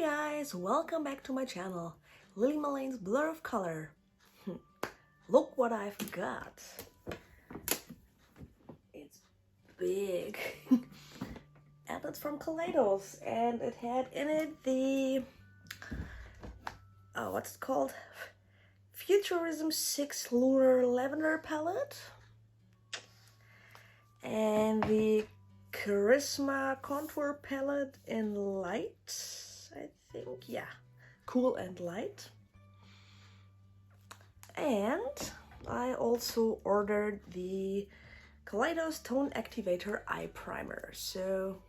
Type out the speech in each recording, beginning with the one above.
guys, welcome back to my channel, Lily Malane's Blur of Color. Look what I've got. It's big. And it's from Kaleidos, and it had in it the, what's it called? Futurism VI Lunar Lavender palette. And the Charisma contour palette in light, I think, yeah, cool and light. And I also ordered the Kaleidos Tone Activator Eye Primer. So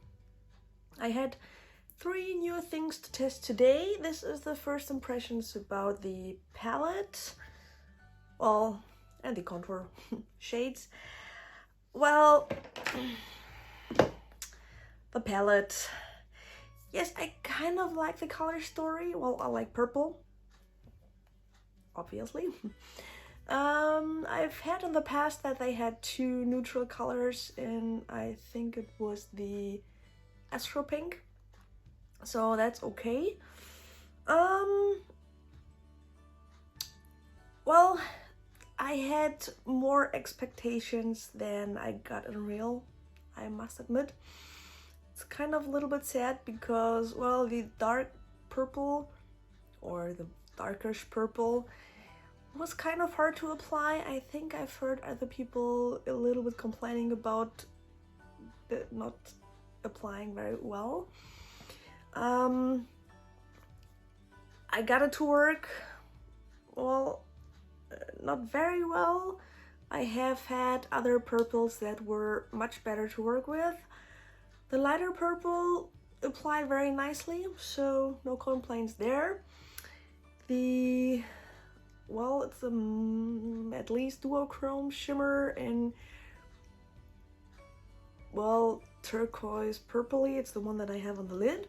I had 3 new things to test today. This is the first impressions about the palette, well, and the contour shades. Well, the palette, yes, I kind of like the color story. Well, I like purple, obviously. I've had in the past that they had 2 neutral colors in, I think it was the Astro Pink, so that's okay. Well, I had more expectations than I got in real, I must admit. It's kind of a little bit sad because, well, the dark purple or the darkish purple was kind of hard to apply. I think I've heard other people a little bit complaining about it not applying very well. I got it to work, well, not very well. I have had other purples that were much better to work with. The lighter purple applied very nicely, so no complaints there. The, well, it's at least duochrome shimmer in, well, turquoise purpley. It's the one that I have on the lid.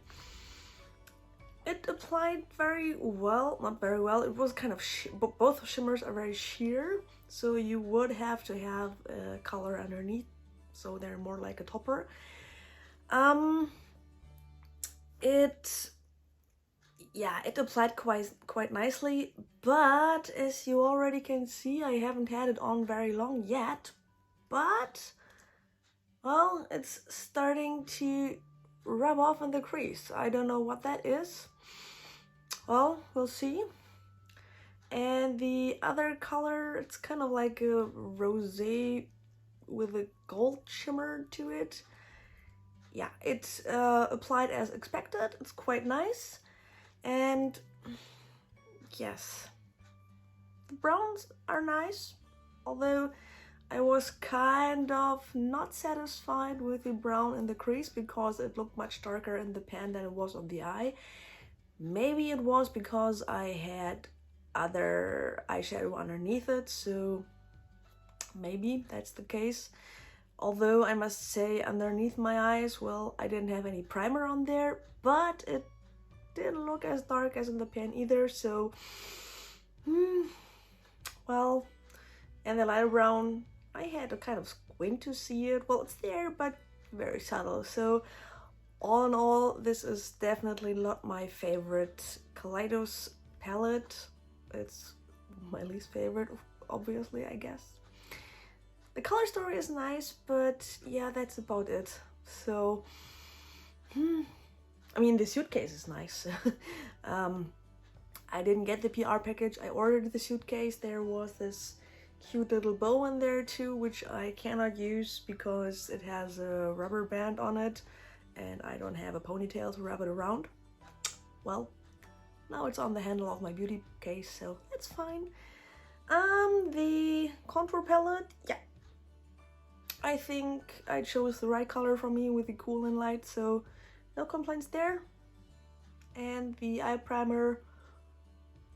It applied very well, not very well. It was kind of, both shimmers are very sheer, so you would have to have a color underneath, so they're more like a topper. It applied quite nicely, but as you already can see, I haven't had it on very long yet, but, well, it's starting to rub off in the crease. I don't know what that is. Well, we'll see. And the other color, it's kind of like a rosé with a gold shimmer to it. Yeah, it's applied as expected. It's quite nice. And yes, the browns are nice, although I was kind of not satisfied with the brown in the crease because it looked much darker in the pan than it was on the eye. Maybe it was because I had other eyeshadow underneath it, so maybe that's the case. Although I must say, underneath my eyes, well, I didn't have any primer on there, but it didn't look as dark as in the pan either, so well. And the lighter brown, I had to kind of squint to see it. Well, it's there, but very subtle. So all in all, this is definitely not my favorite Kaleidos palette. It's my least favorite, obviously, I guess. The color story is nice, but yeah, that's about it. So, I mean, the suitcase is nice. I didn't get the PR package. I ordered the suitcase. There was this cute little bow in there too, which I cannot use because it has a rubber band on it and I don't have a ponytail to wrap it around. Well, now it's on the handle of my beauty case, so it's fine. The contour palette, yeah, I think I chose the right color for me with the cool and light, so no complaints there. And the eye primer,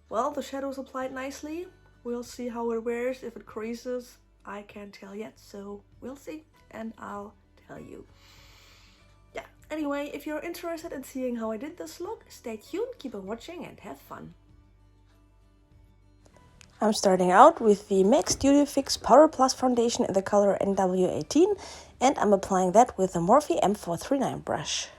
well, the shadows applied nicely. We'll see how it wears. If it creases, I can't tell yet, so we'll see and I'll tell you. Yeah, anyway, if you're interested in seeing how I did this look, stay tuned, keep on watching and have fun. I'm starting out with the MAC Studio Fix Power Plus Foundation in the color NW18, and I'm applying that with the Morphe M439 brush.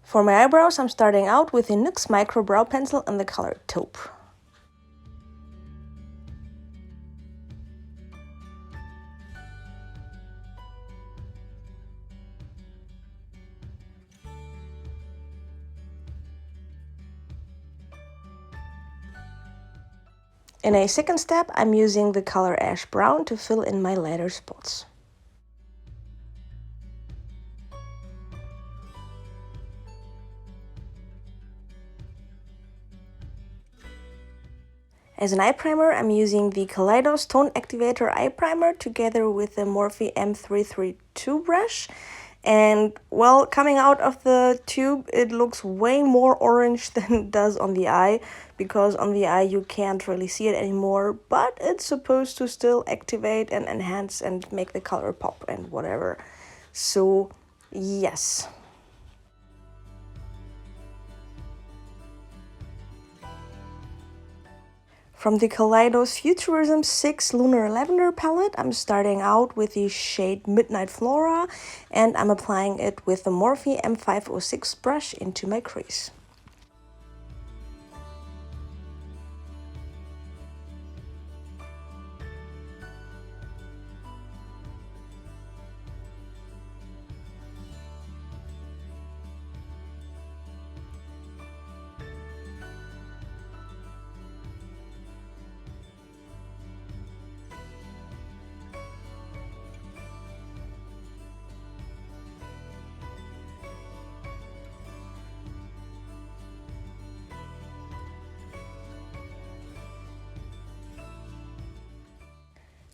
For my eyebrows, I'm starting out with the NYX Micro Brow Pencil in the color Taupe. In a second step, I'm using the color Ash Brown to fill in my lighter spots. As an eye primer, I'm using the Kaleidos Tone Activator Eye Primer together with the Morphe M332 brush. And, well, coming out of the tube, it looks way more orange than it does on the eye, because on the eye you can't really see it anymore, but it's supposed to still activate and enhance and make the color pop and whatever. So, yes. From the Kaleidos Futurism VI Lunar Lavender palette, I'm starting out with the shade Midnight Flora, and I'm applying it with the Morphe M506 brush into my crease.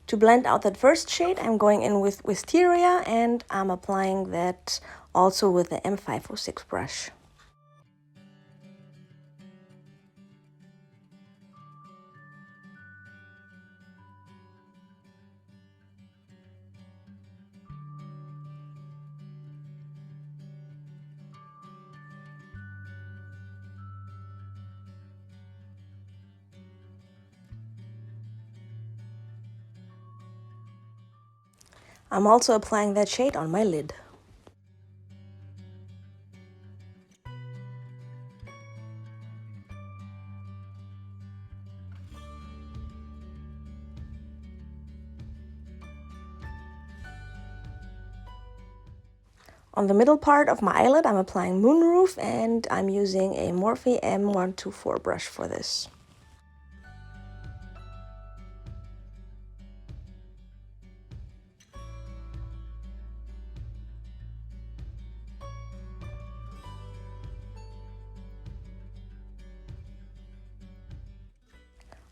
To blend out that first shade, I'm going in with Wisteria, and I'm applying that also with the M506 brush. I'm also applying that shade on my lid. On the middle part of my eyelid, I'm applying Moonroof, and I'm using a Morphe M124 brush for this.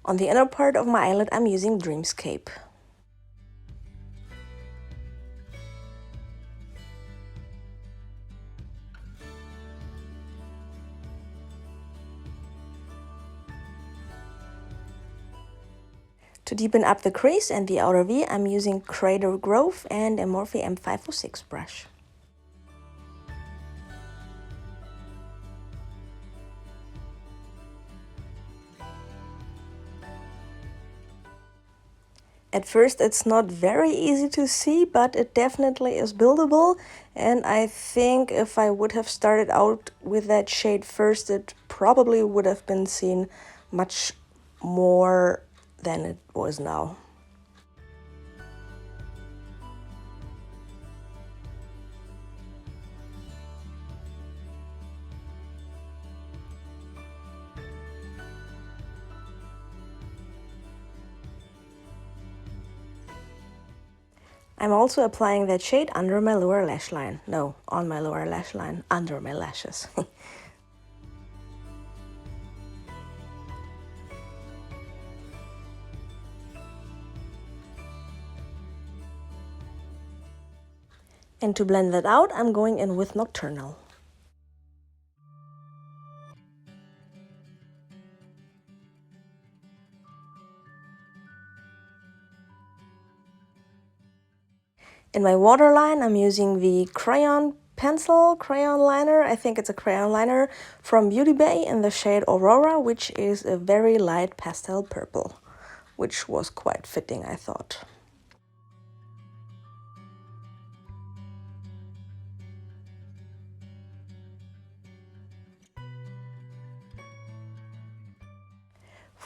On the inner part of my eyelid, I'm using Dreamscape. To deepen up the crease and the outer V, I'm using Crater Grove and a Morphe M506 brush. At first it's not very easy to see, but it definitely is buildable, and I think if I would have started out with that shade first, it probably would have been seen much more than it was now. I'm also applying that shade under my lower lash line. No, on my lower lash line, under my lashes. And to blend that out, I'm going in with Nocturnal. In my waterline, I'm using the crayon liner. I think it's a crayon liner from Beauty Bay in the shade Aurora, which is a very light pastel purple, which was quite fitting, I thought.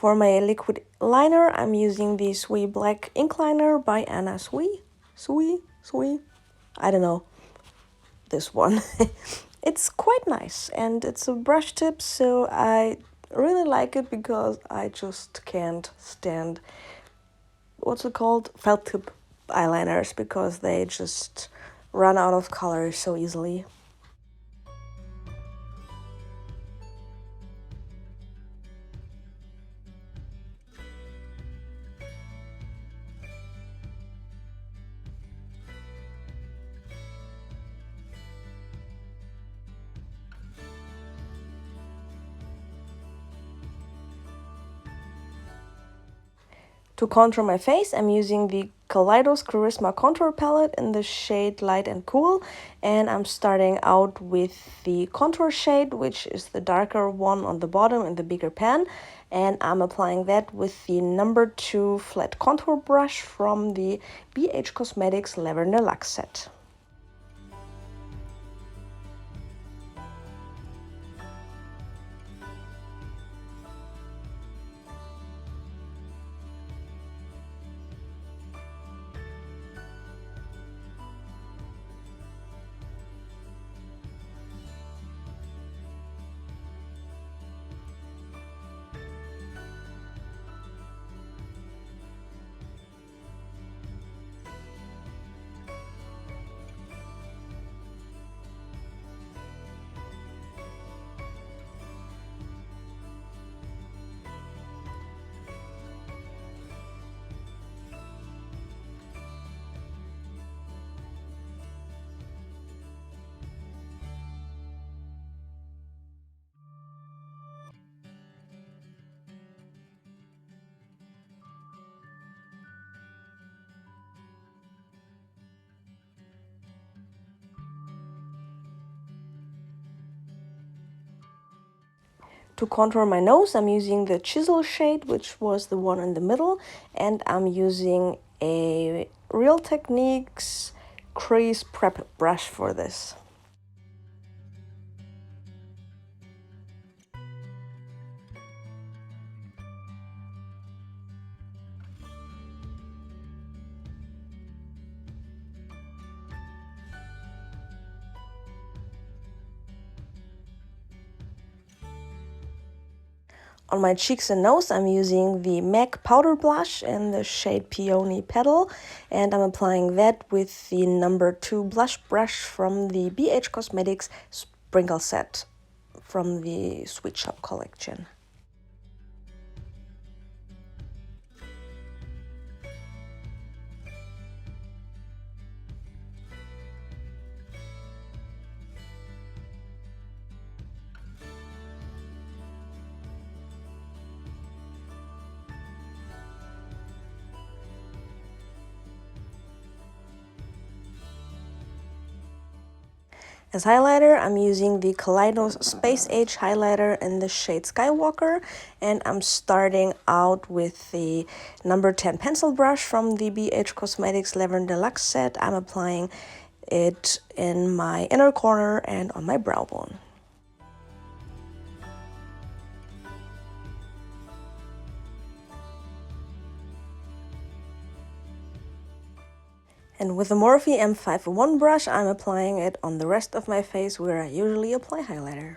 For my liquid liner, I'm using the Sui Black Ink Liner by Anna Sui. I don't know. This one. It's quite nice and it's a brush tip, so I really like it because I just can't stand what's it called? Felt tip eyeliners, because they just run out of color so easily. To contour my face, I'm using the Kaleidos Charisma Contour Palette in the shade Light and Cool, and I'm starting out with the contour shade, which is the darker one on the bottom in the bigger pan, and I'm applying that with the number 2 flat contour brush from the BHCosmetics Lavender Luxe set. To contour my nose, I'm using the Chisel shade, which was the one in the middle, and I'm using a Real Techniques Crease Prep brush for this. On my cheeks and nose, I'm using the MAC Powder Blush in the shade Peony Petal, and I'm applying that with the number 2 blush brush from the BHCosmetics Sprinkle set from the Sweet Shop collection. As highlighter, I'm using the Kaleidos Space Age highlighter in the shade Skywalker, and I'm starting out with the number 10 pencil brush from the BHCosmetics Lavender Luxe set. I'm applying it in my inner corner and on my brow bone. And with the Morphe M501 brush, I'm applying it on the rest of my face where I usually apply highlighter.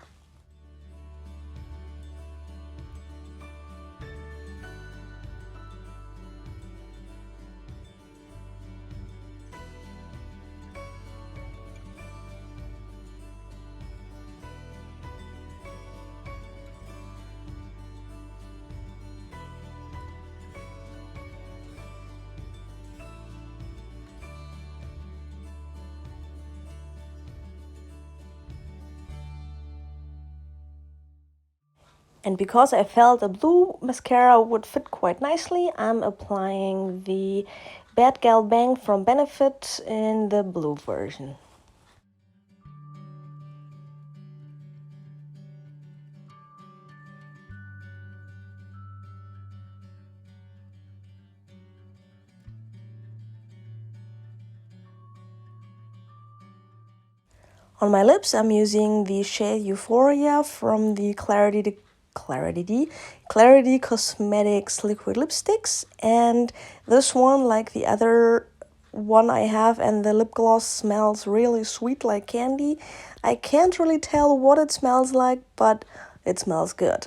And because I felt a blue mascara would fit quite nicely, I'm applying the Bad Gal Bang from Benefit in the blue version. On my lips, I'm using the shade Euphoria from the Klarity Klarity Kosmetics Liquid Lipsticks. And this one, like the other one I have, and the lip gloss smells really sweet like candy. I can't really tell what it smells like, but it smells good.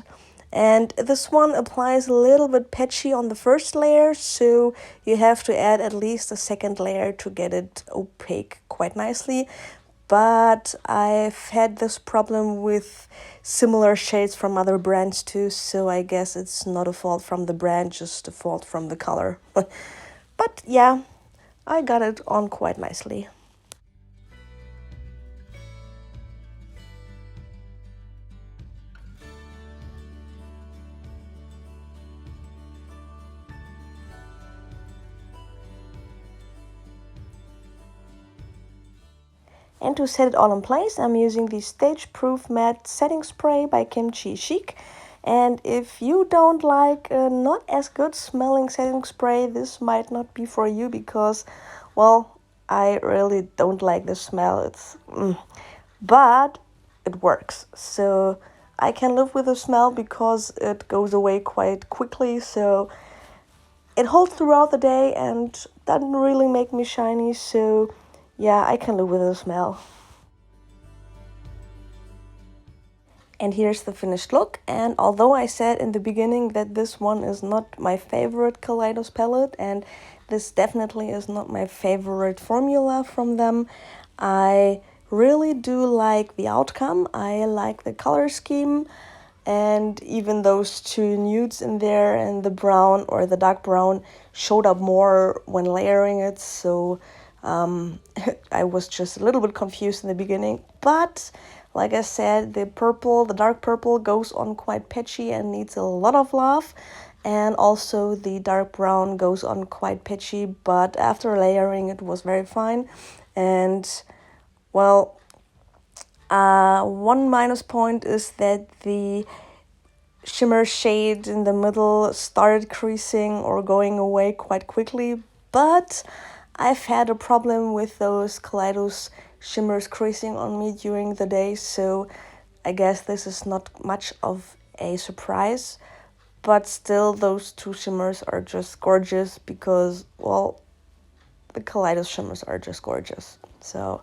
And this one applies a little bit patchy on the first layer, so you have to add at least a second layer to get it opaque quite nicely. But I've had this problem with similar shades from other brands too, so I guess it's not a fault from the brand, just a fault from the color. But yeah, I got it on quite nicely. And to set it all in place, I'm using the Stage Proof Matte Setting Spray by Kimchi Chic. And if you don't like a not as good smelling setting spray, this might not be for you because, well, I really don't like the smell. But it works. So I can live with the smell because it goes away quite quickly. So it holds throughout the day and doesn't really make me shiny. So yeah, I can live with the smell. And here's the finished look. And although I said in the beginning that this one is not my favorite Kaleidos palette, and this definitely is not my favorite formula from them, I really do like the outcome. I like the color scheme, and even those two nudes in there and the brown or the dark brown showed up more when layering it. So I was just a little bit confused in the beginning, but like I said, the dark purple goes on quite patchy and needs a lot of love, and also the dark brown goes on quite patchy, but after layering it was very fine. And well, one minus point is that the shimmer shade in the middle started creasing or going away quite quickly, but I've had a problem with those Kaleidos shimmers creasing on me during the day, so I guess this is not much of a surprise. But still, those two shimmers are just gorgeous because, well, the Kaleidos shimmers are just gorgeous. So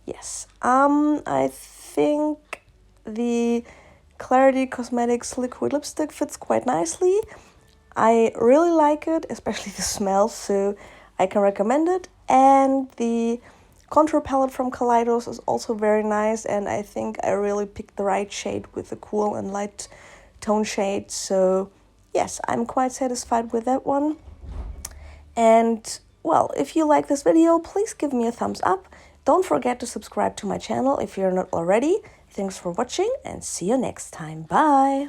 yes, I think the Klarity Kosmetics Liquid Lipstick fits quite nicely. I really like it, especially the smell, so I can recommend it. And the contour palette from Kaleidos is also very nice, and I think I really picked the right shade with the cool and light tone shade. So yes, I'm quite satisfied with that one. And well, if you like this video, please give me a thumbs up. Don't forget to subscribe to my channel if you're not already. Thanks for watching and see you next time. Bye!